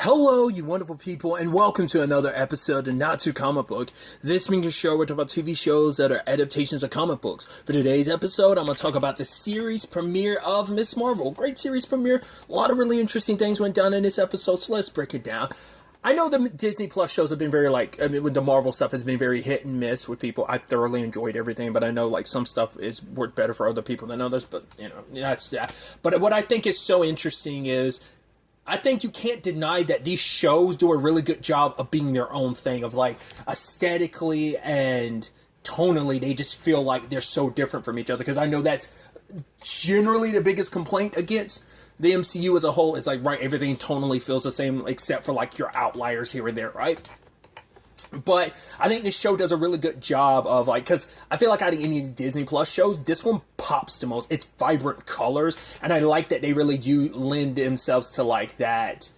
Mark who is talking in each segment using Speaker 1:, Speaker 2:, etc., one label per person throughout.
Speaker 1: Hello, you wonderful people, and welcome to another episode of Not Too Comic Book. This being a show, we're talking about TV shows that are adaptations of comic books. For today's episode, I'm going to talk about the series premiere of Ms. Marvel. Great series premiere. A lot of really interesting things went down in this episode, so let's break it down. I know the Disney Plus shows have been very, with the Marvel stuff has been very hit and miss with people. I've thoroughly enjoyed everything, but I know, some stuff is worked better for other people than others, but, that's that. But what I think is so interesting is, I think you can't deny that these shows do a really good job of being their own thing, of aesthetically and tonally, they just feel like they're so different from each other. Because I know that's generally the biggest complaint against the MCU as a whole. Is right, everything tonally feels the same except for your outliers here and there, right? But I think this show does a really good job of because I feel like out of any Disney Plus shows, this one pops the most. It's vibrant colors, and I like that they really do lend themselves to that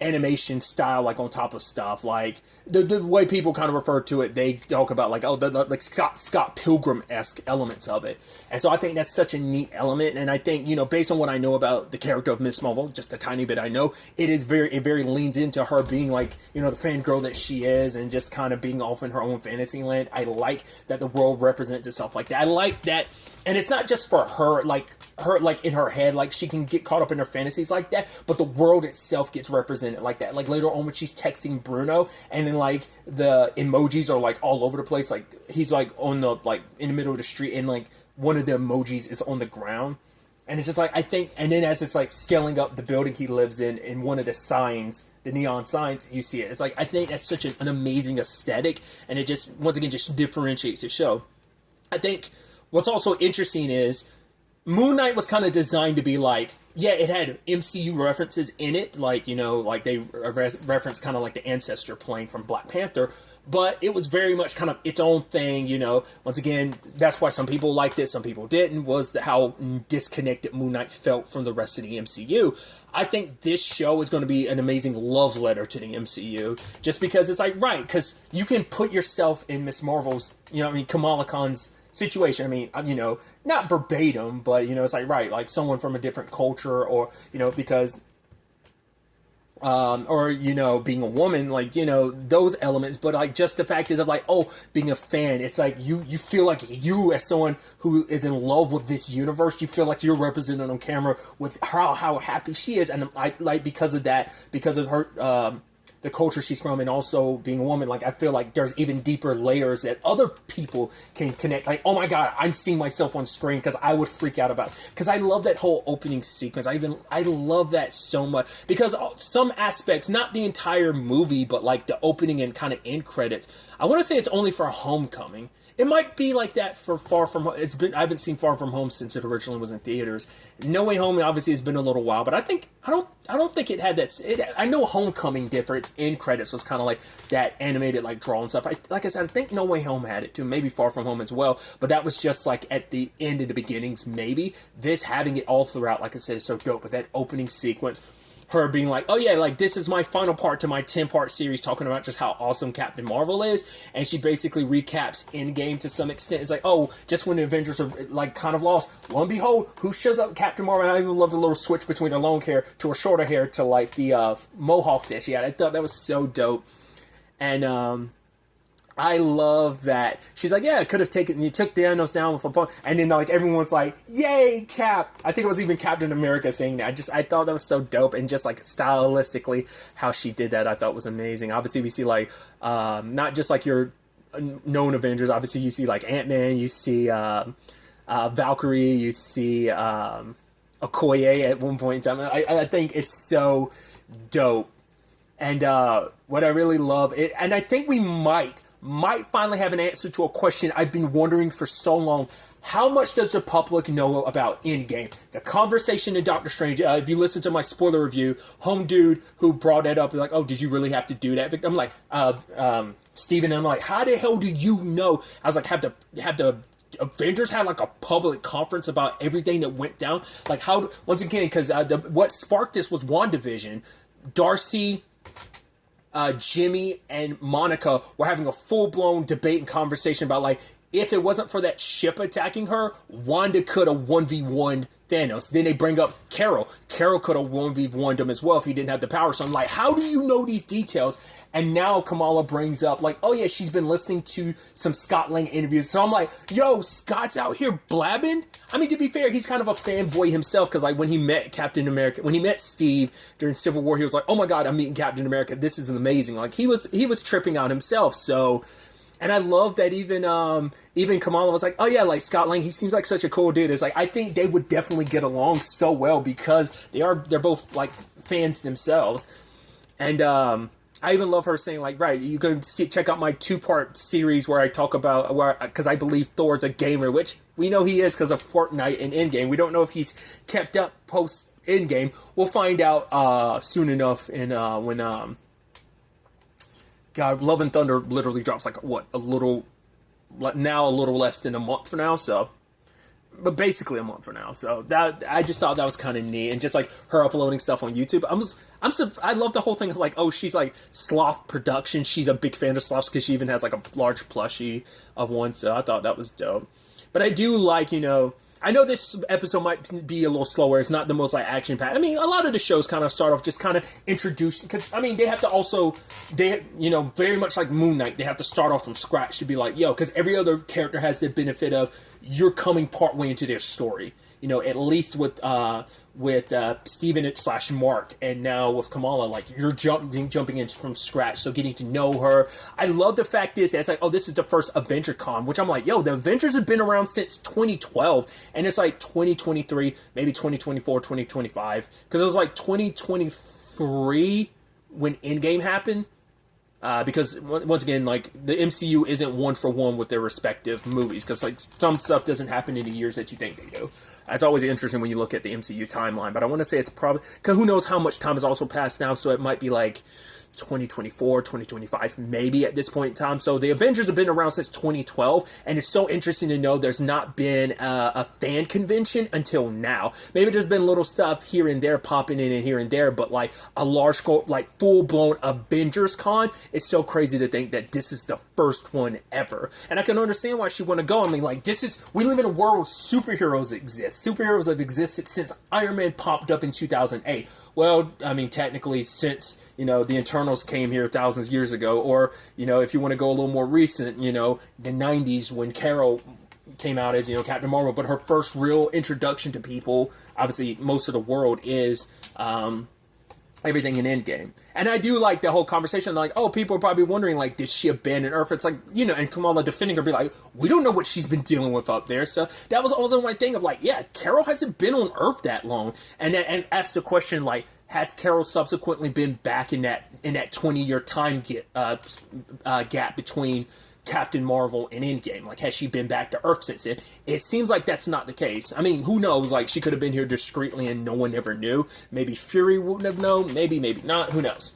Speaker 1: animation style, on top of stuff. The way people kind of refer to it, they talk about the Scott Pilgrim-esque elements of it. And so I think that's such a neat element. And I think, based on what I know about the character of Miss Marvel, just a tiny bit I know, it very leans into her being the fangirl that she is and just kind of being off in her own fantasy land. I like that the world represents itself like that. I like that. And it's not just for her, in her head, she can get caught up in her fantasies like that, but the world itself gets represented like that. Later on when she's texting Bruno, and then, the emojis are, all over the place. He's, on the, in the middle of the street, and, one of the emojis is on the ground. And it's just, I think, and then as it's, scaling up the building he lives in one of the signs, the neon signs, you see it. It's, I think that's such an amazing aesthetic, and it just, once again, just differentiates the show. I think what's also interesting is Moon Knight was kind of designed to be it had MCU references in it, they reference kind of the ancestor plane from Black Panther, but it was very much kind of its own thing, Once again, that's why some people liked it, some people didn't, was how disconnected Moon Knight felt from the rest of the MCU. I think this show is going to be an amazing love letter to the MCU, just because it's right, because you can put yourself in Miss Marvel's, Kamala Khan's situation. Not verbatim, but, it's right, someone from a different culture, or, because, being a woman, those elements, but, just the fact is of, being a fan, it's you feel like you, as someone who is in love with this universe, you feel like you're represented on camera with how happy she is, and because of that, because of her, the culture she's from, and also being a woman, I feel like there's even deeper layers that other people can connect. Oh my god, I'm seeing myself on screen, because I would freak out about it. Because I love that whole opening sequence. I love that so much, because some aspects, not the entire movie, but the opening and kind of end credits, I want to say it's only for Homecoming. It might be like that for Far From Home. I haven't seen Far From Home since it originally was in theaters. No Way Home obviously has been a little while, but I don't think it had that. I know Homecoming different end credits was kind of that animated draw and stuff. Like I said, I think No Way Home had it too. Maybe Far From Home as well, but that was just at the end of the beginnings. Maybe this having it all throughout, like I said, is so dope with that opening sequence. Her being oh yeah, this is my final part to my 10-part series talking about just how awesome Captain Marvel is, and she basically recaps Endgame to some extent. It's just when the Avengers are kind of lost, lo and behold, who shows up? Captain Marvel. And I even love the little switch between her long hair to her shorter hair to the mohawk that she had. I thought that was so dope, and I love that. She's yeah, I could have taken, you took Thanos down with a phone, and then everyone's yay, Cap. I think it was even Captain America saying that. I thought that was so dope, and just stylistically how she did that, I thought was amazing. Obviously we see not just your known Avengers. Obviously you see Ant-Man, you see Valkyrie, you see Okoye at one point in time. I think it's so dope. And what I really love, and I think we might finally have an answer to a question I've been wondering for so long. How much does the public know about Endgame? The conversation in Doctor Strange, if you listen to my spoiler review, Home Dude, who brought that up, oh, did you really have to do that? I'm Steven, and I'm how the hell do you know? I was have the Avengers had a public conference about everything that went down? How, once again, because what sparked this was WandaVision. Darcy, Jimmy, and Monica were having a full-blown debate and conversation about if it wasn't for that ship attacking her, Wanda could have 1v1 Thanos. Then they bring up Carol. Carol could have 1v1'd him as well if he didn't have the power. So I'm like, how do you know these details? And now Kamala brings up, like, oh yeah, she's been listening to some Scott Lang interviews. So I'm like, yo, Scott's out here blabbing? I mean, to be fair, he's kind of a fanboy himself, because like when he met Captain America, when he met Steve during Civil War, he was like, oh my god, I'm meeting Captain America. This is amazing. Like, he was tripping out himself. So... And I love that even Kamala was like, oh yeah, like Scott Lang, he seems like such a cool dude. It's like, I think they would definitely get along so well, because they're both like fans themselves. And I even love her saying, like, right, you can check out my 2-part series where I talk about, because I believe Thor's a gamer, which we know he is because of Fortnite and Endgame. We don't know if he's kept up post Endgame. We'll find out soon enough when God, Love and Thunder literally drops like, what, a little less than a month from now, so, but basically a month from now, so that, I just thought that was kind of neat, and just like her uploading stuff on YouTube, I love the whole thing of like, oh, she's like Sloth Production, she's a big fan of sloths, because she even has like a large plushie of one, so I thought that was dope. But I do like, I know this episode might be a little slower. It's not the most like action packed. I mean, a lot of the shows kind of start off just kind of introducing, because I mean, they have to also, very much like Moon Knight, they have to start off from scratch to be like, yo, because every other character has the benefit of you're coming partway into their story. At least with Steven / Mark, and now with Kamala, like, you're jumping in from scratch, so getting to know her. I love the fact is, it's like, oh, this is the first Avenger Con, which I'm like, yo, the Avengers have been around since 2012, and it's like 2023, maybe 2024, 2025, because it was like 2023 when Endgame happened. Because once again, like, the MCU isn't one for one with their respective movies, because like some stuff doesn't happen in the years that you think they do. It's always interesting when you look at the MCU timeline, but I want to say it's probably, because who knows how much time has also passed now, so it might be like 2024, 2025, maybe at this point in time. So the Avengers have been around since 2012, and it's so interesting to know there's not been a fan convention until now. Maybe there's been little stuff here and there popping in and here and there, but like a large scope, like full-blown Avengers Con, it's so crazy to think that this is the first one ever. And I can understand why she want to go. I mean, like, we live in a world where superheroes exist. Superheroes have existed since Iron Man popped up in 2008. Well, I mean, technically since, the Eternals came here thousands of years ago, or, if you want to go a little more recent, the 90s when Carol came out as, Captain Marvel, but her first real introduction to people, obviously most of the world, is everything in Endgame. And I do like the whole conversation, like, oh, people are probably wondering, like, did she abandon Earth? It's like, and Kamala defending her, be like, we don't know what she's been dealing with up there. So that was also my thing of like, yeah, Carol hasn't been on Earth that long. And asked the question, like, has Carol subsequently been back in that 20-year time gap between Captain Marvel and Endgame? Like, has she been back to Earth since then? It seems like that's not the case. I mean, who knows? Like, she could have been here discreetly and no one ever knew. Maybe Fury wouldn't have known. Maybe not. Who knows?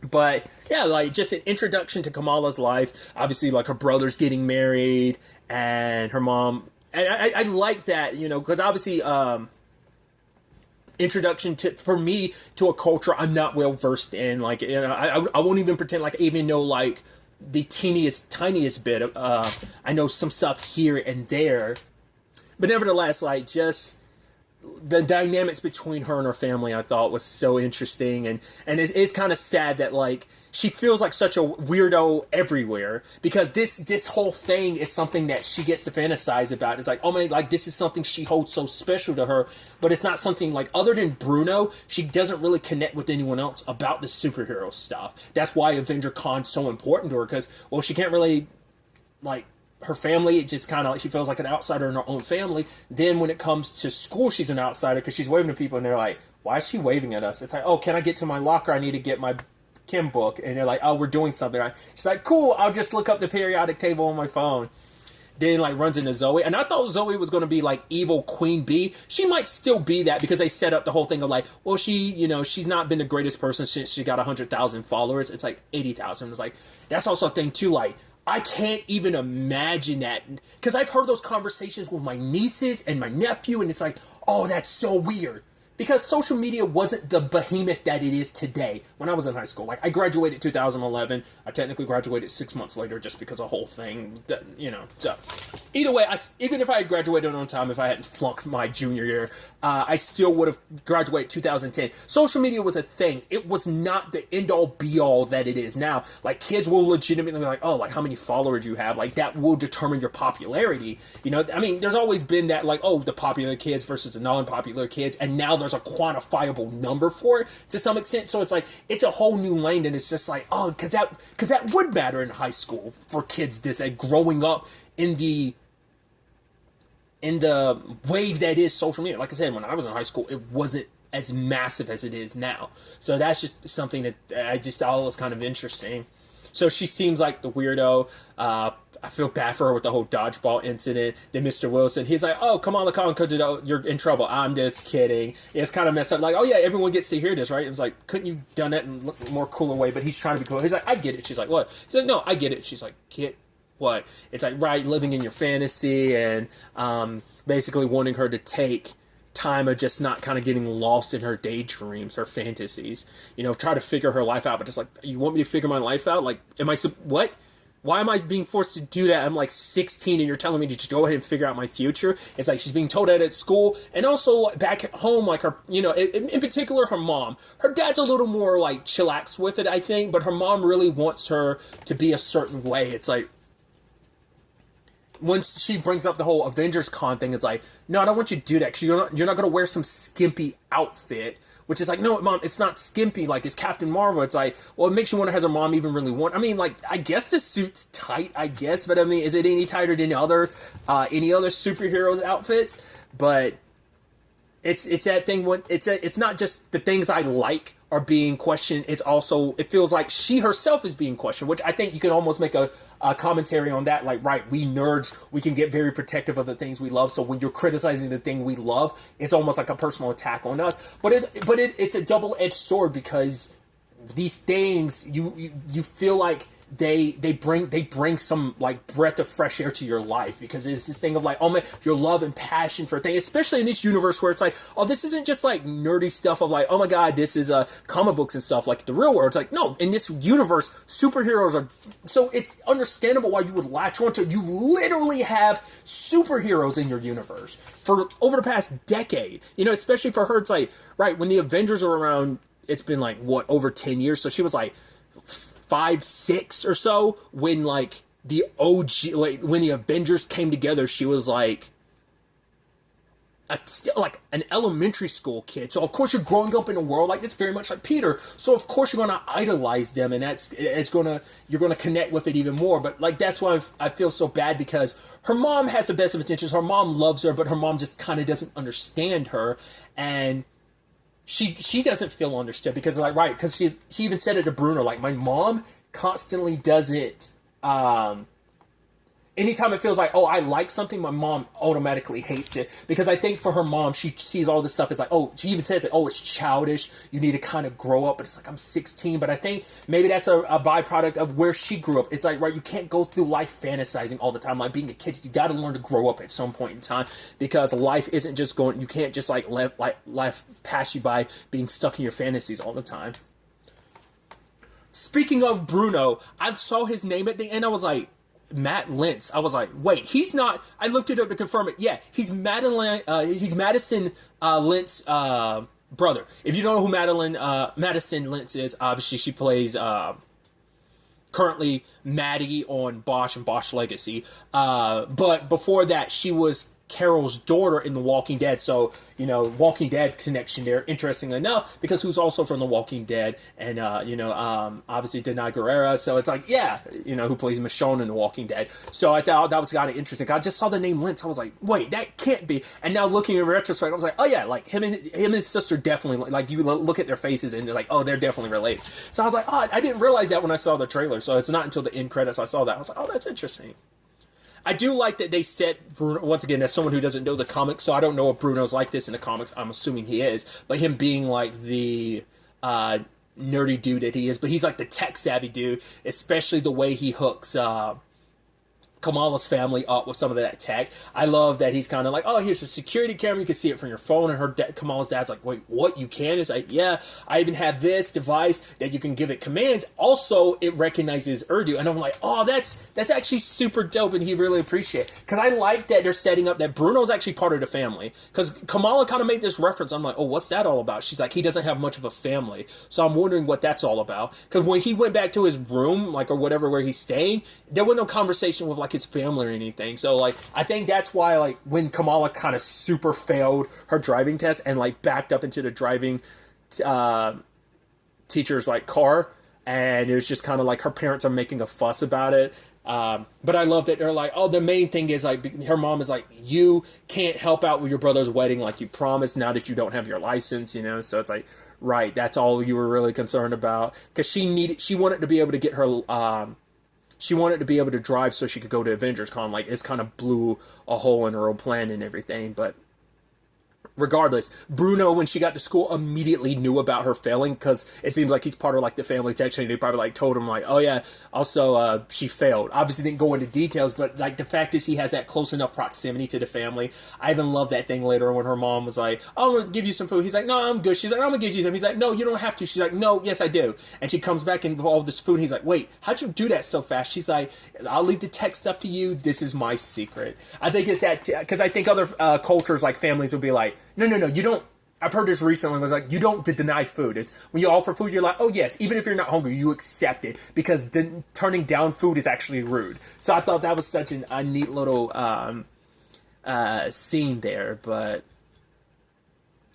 Speaker 1: But yeah, like, just an introduction to Kamala's life. Obviously, like, her brother's getting married and her mom. And I like that, because obviously, introduction for me to a culture I'm not well versed in. Like, I won't even pretend like I even know like the tiniest bit of, I know some stuff here and there, but nevertheless, like, just the dynamics between her and her family, I thought was so interesting, and it's kind of sad that like she feels like such a weirdo everywhere, because this whole thing is something that she gets to fantasize about. It's like, oh man, like, this is something she holds so special to her, but it's not something like, other than Bruno, she doesn't really connect with anyone else about the superhero stuff. That's why Avenger Con's so important to her, because, well, she can't really, like, her family, it just kind of, she feels like an outsider in her own family. Then when it comes to school, she's an outsider because she's waving to people and they're like, why is she waving at us? It's like, oh, can I get to my locker? I need to get my chem book. And they're like, oh, we're doing something. She's like, cool, I'll just look up the periodic table on my phone. Then like runs into Zoe. And I thought Zoe was going to be like evil Queen Bee. She might still be that, because they set up the whole thing of like, well, she, she's not been the greatest person since she got 100,000 followers. It's like 80,000. It's like, that's also a thing too, like, I can't even imagine that, because I've heard those conversations with my nieces and my nephew, and it's like, oh, that's so weird. because social media wasn't the behemoth that it is today when I was in high school. Like, I graduated 2011. I technically graduated 6 months later just because of the whole thing, So, either way, even if I had graduated on time, if I hadn't flunked my junior year, I still would have graduated 2010. Social media was a thing. It was not the end-all, be-all that it is now. Like, kids will legitimately be like, oh, like, how many followers you have? Like, that will determine your popularity. I mean, there's always been that, like, oh, the popular kids versus the non-popular kids, and now there's a quantifiable number for it to some extent. So it's like, it's a whole new lane, and it's just like, oh, because that would matter in high school for kids to say, growing up in the wave that is social media. Like I said, when I was in high school, it wasn't as massive as it is now. So that's just something that I just thought was kind of interesting. So she seems like the weirdo. I feel bad for her with the whole dodgeball incident. Then Mr. Wilson, he's like, oh, come on, you're in trouble. I'm just kidding. It's kind of messed up. Like, oh yeah, everyone gets to hear this, right? It was like, couldn't you done that in a more cooler way? But he's trying to be cool. He's like, I get it. She's like, what? He's like, no, I get it. She's like, get what? It's like, right, living in your fantasy and basically wanting her to take time of just not kind of getting lost in her daydreams, her fantasies. Try to figure her life out, but just like, you want me to figure my life out? Like, what? Why am I being forced to do that? I'm like 16 and you're telling me to just go ahead and figure out my future. It's like she's being told that at school, and also back at home, like her, in particular her mom. Her dad's a little more like chillax with it, I think, but her mom really wants her to be a certain way. It's like, once she brings up the whole Avengers Con thing, it's like, no, I don't want you to do that, because you're not going to wear some skimpy outfit. Which is like, no, Mom, it's not skimpy, like, it's Captain Marvel. It's like, well, it makes you wonder, has her mom even really want... I mean, like, I guess the suit's tight, I guess, but I mean, is it any tighter than any other superheroes' outfits? But it's that thing when it's not just the things I like are being questioned. It's also, it feels like she herself is being questioned, which I think you can almost make a commentary on that. Like, right, we nerds, we can get very protective of the things we love. So when you're criticizing the thing we love, it's almost like a personal attack on us. But it's a double-edged sword, because these things, you feel like they bring some like breath of fresh air to your life, because it's this thing of like, oh man, your love and passion for things, especially in this universe where it's like, oh, this isn't just like nerdy stuff of like, oh my god, this is comic books and stuff like the real world. It's like, no, in this universe, superheroes are, so it's understandable why you would latch on to it. You literally have superheroes in your universe for over the past decade, especially for her. It's like, right, when the Avengers are around, it's been like, what, over 10 years? So she was like 5, 6 or so when like the OG, like when the Avengers came together. She was like still like an elementary school kid. So of course you're growing up in a world like this, very much like Peter. So of course you're gonna idolize them, and you're gonna connect with it even more. But like, that's why I feel so bad, because her mom has the best of intentions. Her mom loves her, but her mom just kind of doesn't understand her, and she doesn't feel understood, because like, right, because she even said it to Bruno, like, my mom constantly doesn't, anytime it feels like, oh, I like something, my mom automatically hates it. Because I think for her mom, she sees all this stuff as like, oh, she even says it, oh, it's childish, you need to kind of grow up. But it's like, I'm 16. But I think maybe that's a byproduct of where she grew up. It's like, right, you can't go through life fantasizing all the time. Like being a kid, you got to learn to grow up at some point in time, because life isn't just going, you can't just like let life pass you by being stuck in your fantasies all the time. Speaking of Bruno, I saw his name at the end. I was like, Matt Lintz. I was like, wait, he's not. I looked it up to confirm it. Yeah, he's Madison Lintz brother. If you don't know who Madison Lintz is, obviously she plays currently Maddie on Bosch and Bosch Legacy. But before that, she was Carol's daughter in The Walking Dead. So, Walking Dead connection there, interestingly enough, because who's also from The Walking Dead, and, obviously Denai Guerrera. So it's like, yeah, who plays Michonne in The Walking Dead. So I thought that was kind of interesting. I just saw the name Lintz. I was like, wait, that can't be. And now looking in retrospect, I was like, oh yeah, like him and his sister definitely, like you look at their faces and they're like, oh, they're definitely related. So I was like, oh, I didn't realize that when I saw the trailer. So it's not until the end credits I saw that. I was like, oh, that's interesting. I do like that they set Bruno, once again, as someone who doesn't know the comics, so I don't know if Bruno's like this in the comics. I'm assuming he is, but him being like the nerdy dude that he is, but he's like the tech savvy dude, especially the way he hooks Kamala's family up with some of that tech. I love that he's kind of like, oh, here's a security camera. You can see it from your phone. And Kamala's dad's like, wait, what? You can? It's like, yeah, I even have this device that you can give it commands. Also, it recognizes Urdu. And I'm like, oh, that's actually super dope. And he really appreciates it. Because I like that they're setting up that Bruno's actually part of the family. Because Kamala kind of made this reference. I'm like, oh, what's that all about? She's like, he doesn't have much of a family. So I'm wondering what that's all about. Because when he went back to his room, like, or whatever, where he's staying, there was no conversation with, like, his family or anything. So, like, I think that's why, like, when Kamala kind of super failed her driving test and, like, backed up into the driving teacher's, like, car, and it was just kind of like her parents are making a fuss about it. But I love that they're like, oh, the main thing is, like, her mom is like, you can't help out with your brother's wedding like you promised now that you don't have your license, you know? So it's like, right, that's all you were really concerned about. Because she wanted to be able to get her, she wanted to be able to drive so she could go to Avengers Con. Like, it's kind of blew a hole in her own plan and everything, but regardless, Bruno, when she got to school, immediately knew about her failing because it seems like he's part of, like, the family text chain. They probably, like, told him, like, oh, yeah, also, she failed. Obviously didn't go into details, but, like, the fact is he has that close enough proximity to the family. I even love that thing later when her mom was like, oh, I'm going to give you some food. He's like, no, I'm good. She's like, I'm going to give you some. He's like, no, you don't have to. She's like, no, yes, I do. And she comes back and with all this food. He's like, wait, how'd you do that so fast? She's like, I'll leave the tech stuff to you. This is my secret. I think it's that, because I think other cultures, like families, will be like, no, you don't. I've heard this recently. It was like, you don't deny food. It's when you offer food, you're like, oh yes, even if you're not hungry, you accept it because turning down food is actually rude. So I thought that was such a neat little scene there. But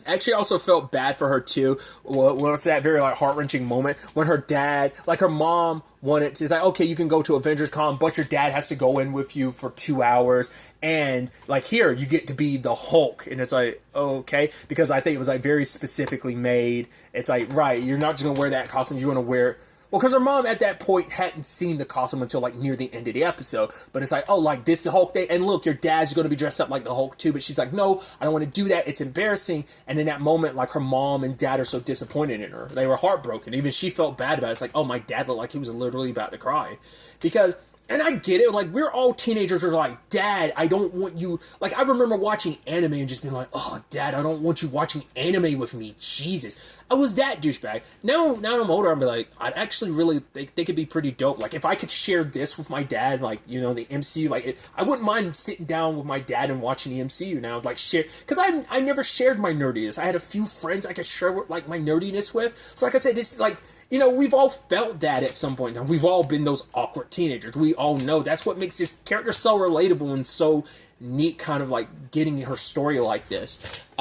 Speaker 1: actually, I also felt bad for her too. Well, it's that very, like, heart-wrenching moment when her dad, like, her mom wanted to, it's like, okay, you can go to Avengers Con, but your dad has to go in with you for 2 hours, and, like, here, you get to be the Hulk, and it's like, okay, because I think it was, like, very specifically made. It's like, right, you're not just gonna wear that costume, you're gonna wear, well, because her mom at that point hadn't seen the costume until, like, near the end of the episode. But it's like, oh, like, this is Hulk Day. And look, your dad's going to be dressed up like the Hulk, too. But she's like, no, I don't want to do that. It's embarrassing. And in that moment, like, her mom and dad are so disappointed in her. They were heartbroken. Even she felt bad about it. It's like, oh, my dad looked like he was literally about to cry. Because, and I get it, like, we're all teenagers who are like, Dad, I don't want you, like, I remember watching anime and just being like, oh, Dad, I don't want you watching anime with me, Jesus. I was that douchebag. Now I'm older, I'm like, I'd actually really think it'd be pretty dope. Like, if I could share this with my dad, like, you know, the MCU, like, I wouldn't mind sitting down with my dad and watching the MCU now, like, share, because I never shared my nerdiness. I had a few friends I could share, like, my nerdiness with. So, like I said, just, like, you know, we've all felt that at some point in time. We've all been those awkward teenagers. We all know that's what makes this character so relatable and so neat, kind of like getting her story like this.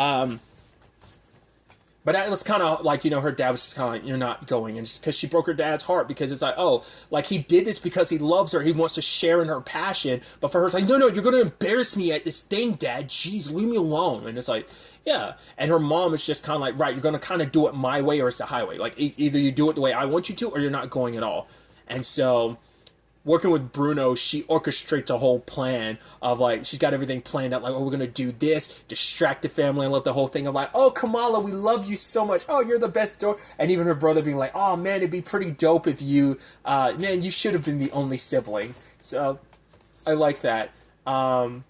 Speaker 1: But that was kind of like, you know, her dad was just kind of like, you're not going. And just because she broke her dad's heart, because it's like, oh, like, he did this because he loves her. He wants to share in her passion. But for her, it's like, no, you're going to embarrass me at this thing, Dad. Jeez, leave me alone. And it's like, yeah. And her mom is just kind of like, right, you're going to kind of do it my way or it's the highway. Like, either you do it the way I want you to or you're not going at all. And so, working with Bruno, she orchestrates a whole plan of, like, she's got everything planned out, like, oh, we're going to do this, distract the family, and let the whole thing of, like, oh, Kamala, we love you so much, oh, you're the best daughter, and even her brother being like, oh, man, it'd be pretty dope if you, man, you should have been the only sibling. So, I like that. And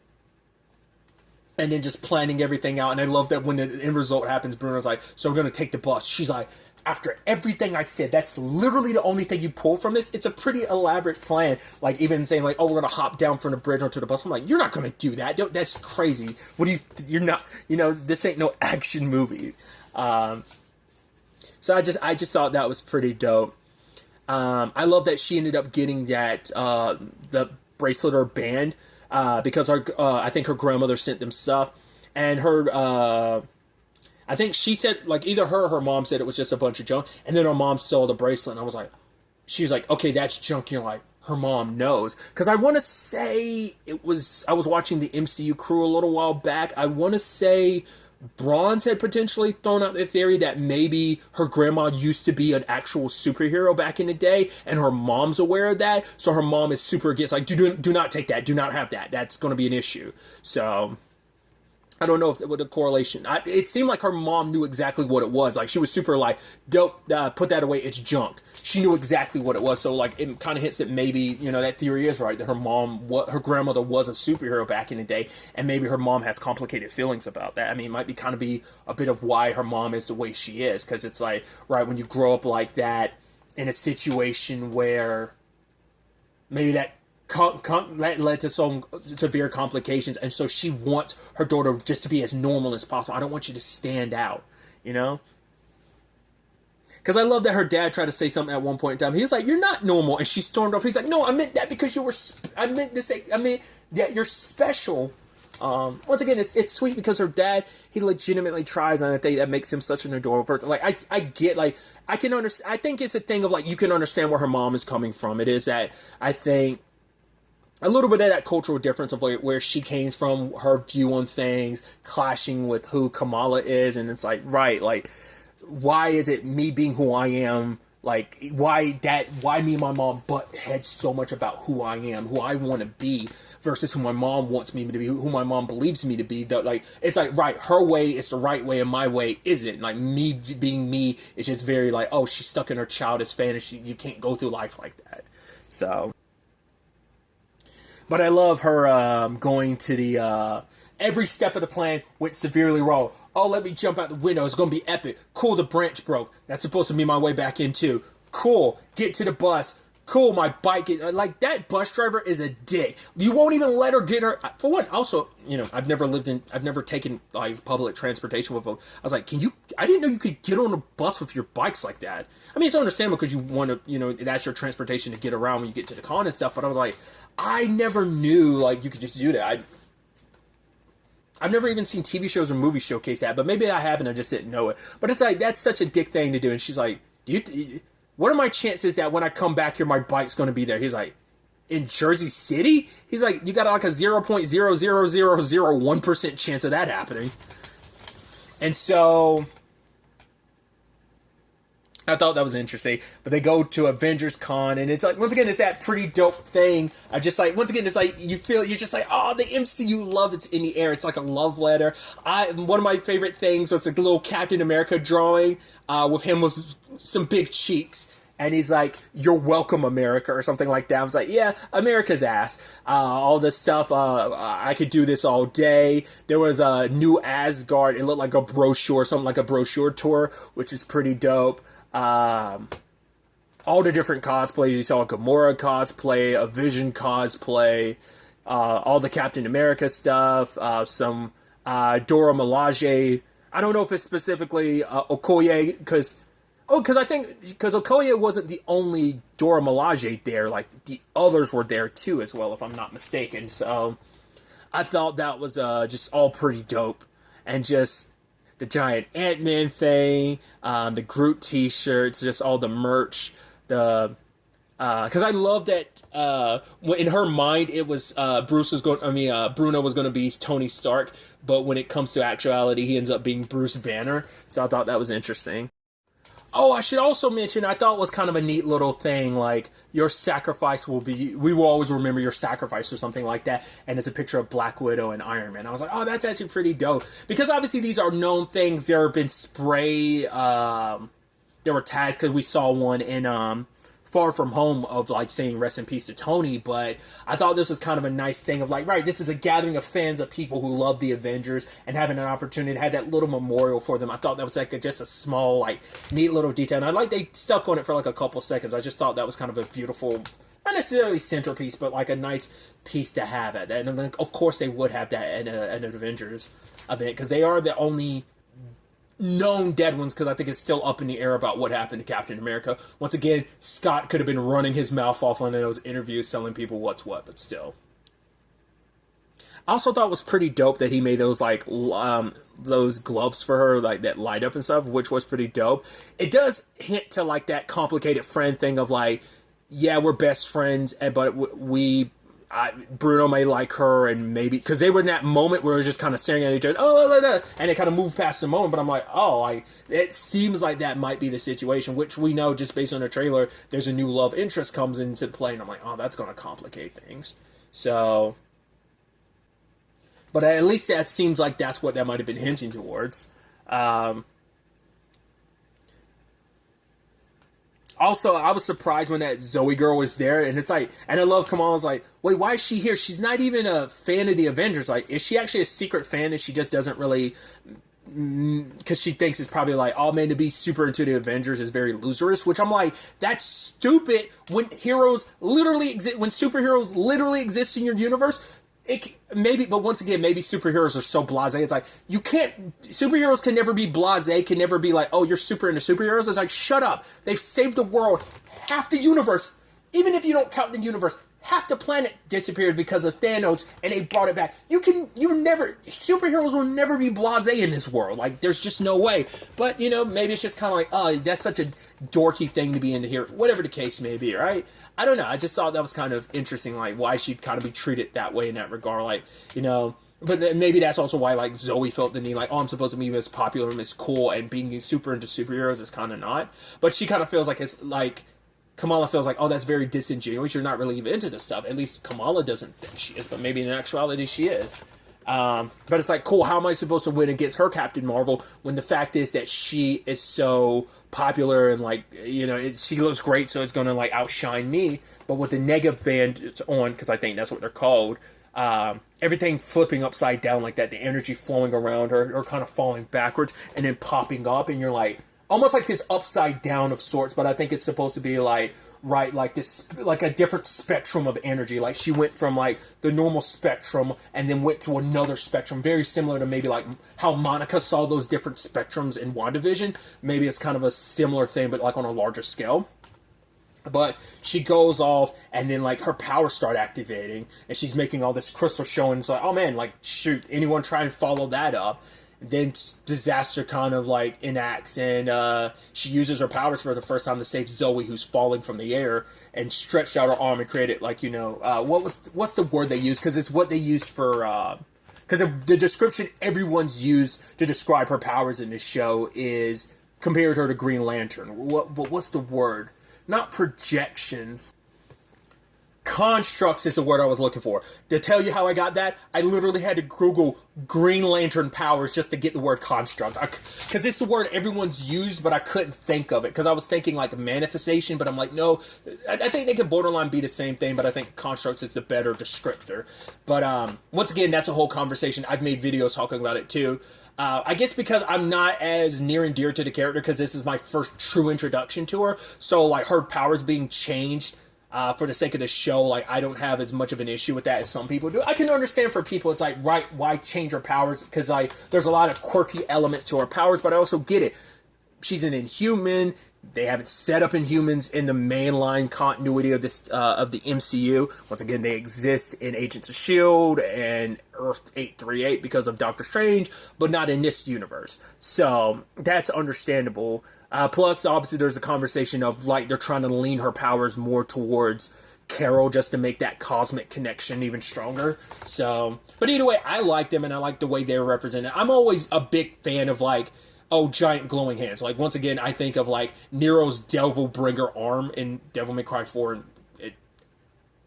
Speaker 1: then just planning everything out, and I love that when the end result happens, Bruno's like, so we're going to take the bus. She's like, after everything I said, that's literally the only thing you pull from this. It's a pretty elaborate plan. Like, even saying, like, oh, we're going to hop down from the bridge onto the bus. I'm like, you're not going to do that. That's crazy. You're not, you know, this ain't no action movie. So I just thought that was pretty dope. I love that she ended up getting that, the bracelet or band, because I think her grandmother sent them stuff. And her, I think she said, like, either her or her mom said it was just a bunch of junk, and then her mom saw the bracelet, and I was like, she was like, okay, that's junk. You're like, her mom knows. Because I want to say I was watching the MCU crew a little while back. I want to say Bronze had potentially thrown out the theory that maybe her grandma used to be an actual superhero back in the day, and her mom's aware of that, so her mom is super against, like, do not take that, do not have that, that's going to be an issue. So I don't know if what the correlation. It seemed like her mom knew exactly what it was. Like she was super like, "Dope, put that away. It's junk." She knew exactly what it was. So like, it kind of hints that maybe that theory is right. That her grandmother was a superhero back in the day, and maybe her mom has complicated feelings about that. I mean, it might be a bit of why her mom is the way she is, because it's like right when you grow up like that in a situation where maybe that led to some severe complications, and so she wants her daughter just to be as normal as possible. I don't want you to stand out, Because I love that her dad tried to say something at one point in time. He was like, "You're not normal," and she stormed off. He's like, "No, I meant that because I meant that you're special." Once again, it's sweet because her dad, he legitimately tries on a thing that makes him such an adorable person. Like I get, like I can understand. I think it's a thing of like you can understand where her mom is coming from. It is that I think a little bit of that cultural difference of like where she came from, her view on things clashing with who Kamala is, and it's like right, like why is it me being who I am? Like why me and my mom butt heads so much about who I am, who I want to be, versus who my mom wants me to be, who my mom believes me to be. Like it's like right, her way is the right way and my way isn't. Like me being me is just very like, oh, she's stuck in her childish fantasy. You can't go through life like that. So, but I love her going to the every step of the plan went severely wrong. Oh, let me jump out the window. It's going to be epic. Cool, the branch broke. That's supposed to be my way back in too. Cool, get to the bus. Cool, my bike. Like, that bus driver is a dick. You won't even let her get her. For one, also, I've never taken like public transportation with them. I was like, I didn't know you could get on a bus with your bikes like that. I mean, it's understandable because you want to, that's your transportation to get around when you get to the con and stuff. But I was like, I never knew, like, you could just do that. I've never even seen TV shows or movies showcase that, but maybe I have and I just didn't know it. But it's like, that's such a dick thing to do. And she's like, what are my chances that when I come back here, my bike's going to be there? He's like, in Jersey City? He's like, you got like a 0.00001% chance of that happening. And so I thought that was interesting. But they go to Avengers Con, and it's like, once again, it's that pretty dope thing. I just like, once again, it's like, you're just like, oh, the MCU love, it's in the air. It's like a love letter. One of my favorite things was a little Captain America drawing with him with some big cheeks. And he's like, "You're welcome, America," or something like that. I was like, yeah, America's ass. All this stuff, I could do this all day. There was a new Asgard. It looked like a brochure, something like a brochure tour, which is pretty dope. All the different cosplays. You saw a Gamora cosplay, a Vision cosplay, all the Captain America stuff, some Dora Milaje. I don't know if it's specifically Okoye, because Okoye wasn't the only Dora Milaje there. Like, the others were there too as well, if I'm not mistaken. So I thought that was just all pretty dope. And just the giant Ant-Man thing, the Groot t-shirts, just all the merch, because I love that in her mind it was Bruno was going to be Tony Stark, but when it comes to actuality, he ends up being Bruce Banner. So I thought that was interesting. Oh, I should also mention, I thought it was kind of a neat little thing, like, your sacrifice we will always remember your sacrifice or something like that, and it's a picture of Black Widow and Iron Man. I was like, oh, that's actually pretty dope, because obviously these are known things. There have been there were tags, because we saw one in, Far From Home of like saying rest in peace to Tony, but I thought this was kind of a nice thing of like, right, this is a gathering of fans of people who love the Avengers and having an opportunity to have that little memorial for them. I thought that was like just a small, like, neat little detail, and I like they stuck on it for like a couple seconds. I just thought that was kind of a beautiful, not necessarily centerpiece, but like a nice piece to have at that. And then of course they would have that at an Avengers event, because they are the only known dead ones, because I think it's still up in the air about what happened to Captain America. Once again, Scott could have been running his mouth off on those interviews telling people what's what, but still. I also thought it was pretty dope that he made those like those gloves for her, like that light up and stuff, which was pretty dope. It does hint to like that complicated friend thing of like, yeah, we're best friends, but Bruno may like her, and maybe because they were in that moment where it was just kind of staring at each other, and it kind of moved past the moment. But I'm like, it seems like that might be the situation, which we know just based on the trailer. There's a new love interest comes into play, and I'm like, oh, that's going to complicate things. So But at least that seems like that's what that might have been hinting towards. Also, I was surprised when that Zoe girl was there, and it's like, and I love Kamala's like, wait, why is she here? She's not even a fan of the Avengers. Like, is she actually a secret fan, and she just doesn't really, because she thinks it's probably like, oh man, to be super into the Avengers is very loserous, which I'm like, that's stupid when heroes literally exist, when superheroes literally exist in your universe. It maybe, but once again, maybe superheroes are so blasé. It's like, you can't, superheroes can never be blasé, can never be like, oh, you're super into superheroes. It's like, shut up. They've saved the world. Half the universe, even if you don't count the universe, half the planet disappeared because of Thanos, and they brought it back. Superheroes will never be blasé in this world. Like, there's just no way. But, maybe it's just kind of like, oh, that's such a dorky thing to be into here. Whatever the case may be, right? I don't know. I just thought that was kind of interesting, like, why she'd kind of be treated that way in that regard. Like, but maybe that's also why, like, Zoe felt the need, like, oh, I'm supposed to be Miss Popular, Miss Cool, and being super into superheroes is kind of not. But she kind of feels like it's, like, Kamala feels like, oh, that's very disingenuous. You're not really even into this stuff. At least Kamala doesn't think she is, but maybe in actuality she is. But it's like, cool, how am I supposed to win against her Captain Marvel when the fact is that she is so popular and, like, she looks great, so it's going to, like, outshine me. But with the negative band it's on, because I think that's what they're called, everything flipping upside down like that, the energy flowing around her, or kind of falling backwards and then popping up, and you're like, almost like this upside down of sorts, but I think it's supposed to be like, right, like this, like a different spectrum of energy. Like, she went from, like, the normal spectrum and then went to another spectrum, very similar to maybe like how Monica saw those different spectrums in WandaVision. Maybe it's kind of a similar thing, but like on a larger scale. But she goes off, and then, like, her powers start activating, and she's making all this crystal show, and it's like, oh man, like, shoot, anyone try and follow that up. Then disaster kind of, like, enacts, and she uses her powers for the first time to save Zoe, who's falling from the air, and stretched out her arm and created, like, what's the word they use? Because it's what they used for, because the description everyone's used to describe her powers in this show is compared her to Green Lantern. What's the word? Not projections. Constructs is the word I was looking for. To tell you how I got that, I literally had to Google Green Lantern powers just to get the word construct. Because it's the word everyone's used, but I couldn't think of it. Because I was thinking, like, manifestation, but I'm like, no. I think they can borderline be the same thing, but I think constructs is the better descriptor. But once again, that's a whole conversation. I've made videos talking about it too. I guess because I'm not as near and dear to the character, because this is my first true introduction to her. So, like, her powers being changed for the sake of the show, like, I don't have as much of an issue with that as some people do. I can understand for people, it's like, right, why change her powers? Because, like, there's a lot of quirky elements to her powers, but I also get it. She's an Inhuman. They haven't set up Inhumans in the mainline continuity of this of the MCU. Once again, they exist in Agents of S.H.I.E.L.D. and Earth 838 because of Doctor Strange, but not in this universe. So that's understandable. Plus, obviously, there's a conversation of, like, they're trying to lean her powers more towards Carol just to make that cosmic connection even stronger. So, but either way, I like them, and I like the way they're represented. I'm always a big fan of, like, giant glowing hands. Like, once again, I think of, like, Nero's Devil Bringer arm in Devil May Cry 4, and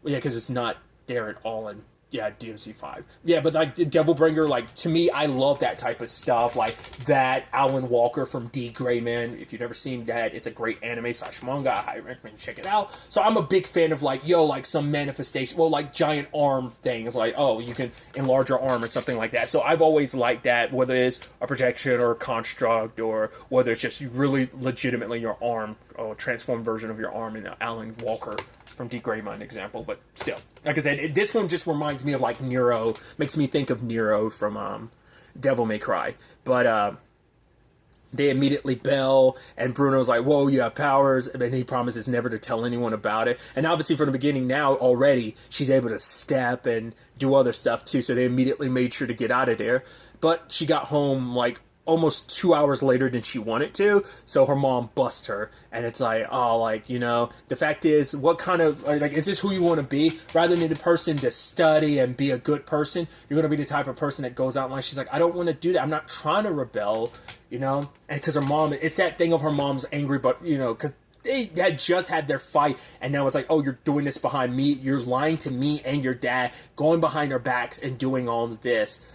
Speaker 1: because it's not there at all in DMC5. Yeah, but, like, the Devil Bringer, like, to me, I love that type of stuff. Like, that Alan Walker from D. Grayman. If you've never seen that, it's a great anime/manga. I highly recommend check it out. So I'm a big fan of, like, like, some manifestation, like, giant arm things. Like, you can enlarge your arm or something like that. So I've always liked that, whether it's a projection or a construct, or whether it's just really legitimately your arm, or a transformed version of your arm in Alan Walker from D. Grayman example. But still, like I said, this one just reminds me of, like, Nero, makes me think of Nero from Devil May Cry. But they immediately bail, and Bruno's like, whoa, you have powers, and he promises never to tell anyone about it. And obviously from the beginning now, already, she's able to step and do other stuff too, so they immediately made sure to get out of there. But she got home, like, almost 2 hours later than she wanted to, so her mom busts her, and it's like, the fact is, what kind of, like, is this who you want to be? Rather than the person to study and be a good person, you're going to be the type of person that goes out in life. She's like, I don't want to do that. I'm not trying to rebel, and because her mom, it's that thing of her mom's angry, but, because they had just had their fight, and now it's like, oh, you're doing this behind me. You're lying to me and your dad, going behind our backs and doing all of this.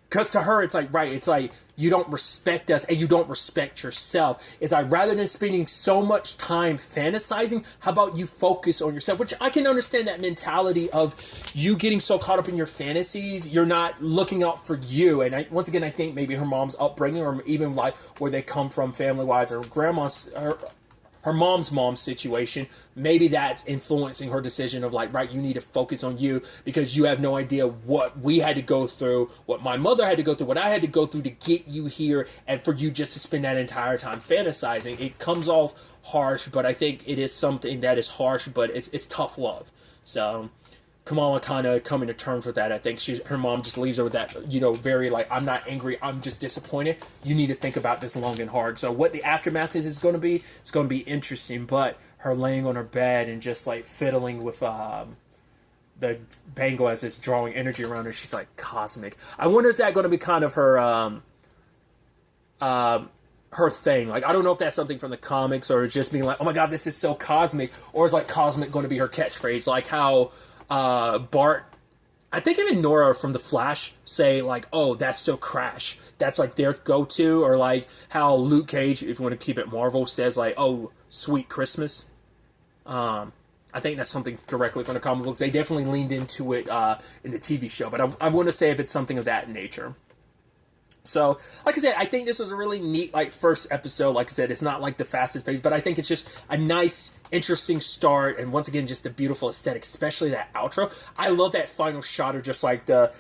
Speaker 1: Because to her, it's like, right, it's like, you don't respect us and you don't respect yourself. It's like, rather than spending so much time fantasizing, how about you focus on yourself? Which I can understand that mentality of you getting so caught up in your fantasies, you're not looking out for you. And once again, I think maybe her mom's upbringing, or even like where they come from family-wise, or her mom's situation, maybe that's influencing her decision of like, right, you need to focus on you, because you have no idea what we had to go through, what my mother had to go through, what I had to go through to get you here, and for you just to spend that entire time fantasizing. It comes off harsh, but I think it is something that is harsh, but it's tough love. So Kamala kind of coming to terms with that. I think her mom just leaves her with that, very like, I'm not angry, I'm just disappointed. You need to think about this long and hard. So what the aftermath is going to be, it's going to be interesting. But her laying on her bed and just like fiddling with the bangle as it's drawing energy around her, she's like, cosmic. I wonder, is that going to be kind of her her thing? Like, I don't know if that's something from the comics, or just being like, oh my god, this is so cosmic, or is like cosmic going to be her catchphrase, like how Bart, I think even Nora from The Flash say like, oh, that's so Crash. That's like their go-to. Or like how Luke Cage, if you want to keep it Marvel, says like, oh, sweet Christmas. I think that's something directly from the comic books. They definitely leaned into it in the TV show, but I want to say if it's something of that nature. So, like I said, I think this was a really neat, like, first episode. Like I said, it's not, like, the fastest pace, but I think it's just a nice, interesting start, and once again, just a beautiful aesthetic, especially that outro. I love that final shot of just, like, the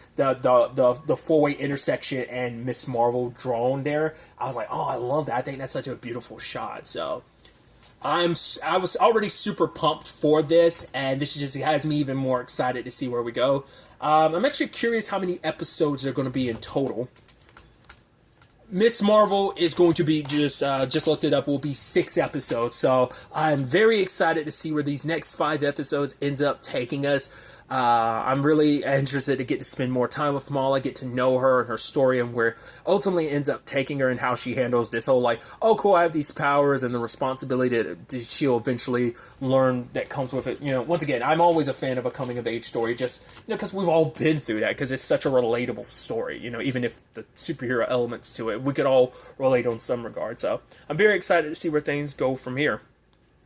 Speaker 1: four-way intersection and Miss Marvel drawn there. I was like, oh, I love that. I think that's such a beautiful shot, so I was already super pumped for this, and this just has me even more excited to see where we go. I'm actually curious how many episodes there are going to be in total. Miss Marvel is going to be, just looked it up, will be 6 episodes. So I'm very excited to see where these next 5 episodes ends up taking us. I'm really interested to get to spend more time with Kamala, get to know her and her story, and where ultimately ends up taking her, and how she handles this whole like, oh cool, I have these powers, and the responsibility that she'll eventually learn that comes with it. Once again, I'm always a fan of a coming of age story, just because we've all been through that, because it's such a relatable story. Even if the superhero elements to it, we could all relate on some regard. So I'm very excited to see where things go from here.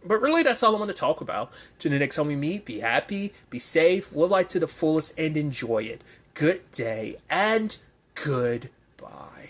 Speaker 1: But really, that's all I want to talk about. To the next time we meet, be happy, be safe, live life to the fullest, and enjoy it. Good day, and goodbye.